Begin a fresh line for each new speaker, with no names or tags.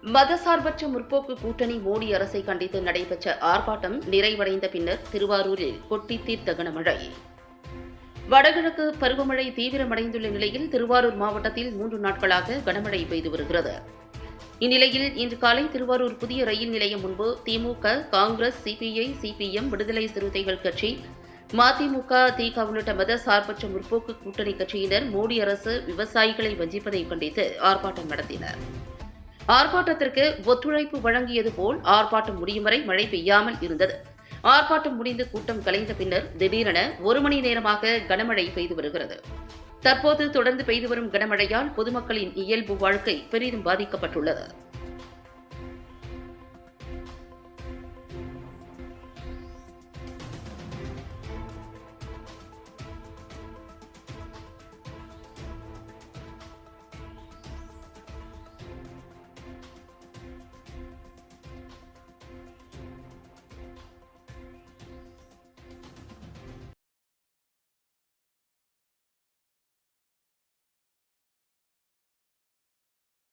மதசார்பற்ற முற்போக்கு கூட்டணி மோடி அரசை கண்டித்து நடைபெற்ற ஆர்ப்பாட்டம் நிறைவடைந்த பின்னர் திருவாரூரில் கொட்டி தீர்த்த கனமழை. வடகிழக்கு பருவமழை தீவிரமடைந்துள்ள நிலையில் திருவாரூர் மாவட்டத்தில் 3 நாட்களாக கனமழை பெய்து வருகிறது. இந்நிலையில் இன்று காலை திருவாரூர் புதிய ரயில் நிலையம் முன்பு திமுக, காங்கிரஸ், சிபிஐ, சிபிஎம், விடுதலை சிறுத்தைகள் கட்சி, மதிமுக, திக உள்ளிட்ட மதசார்பற்ற முற்போக்கு கூட்டணி கட்சியினர் மோடி அரசு விவசாயிகளை வஞ்சிப்பதை கண்டித்து ஆர்ப்பாட்டம் நடத்தினர். ஆர்ப்பாட்டத்திற்கு ஒத்துழைப்பு வழங்கியது போல் ஆர்ப்பாட்டம் முடியும் வரை மழை பெய்யாமல் இருந்தது. ஆர்ப்பாட்டம் முடிந்து கூட்டம் கலைந்த பின்னர் திடீரென 1 மணி நேரமாக கனமழை பெய்து வருகிறது. தற்போது தொடர்ந்து பெய்து வரும் கனமழையால் பொதுமக்களின் இயல்பு வாழ்க்கை பெரிதும் பாதிக்கப்பட்டுள்ளது.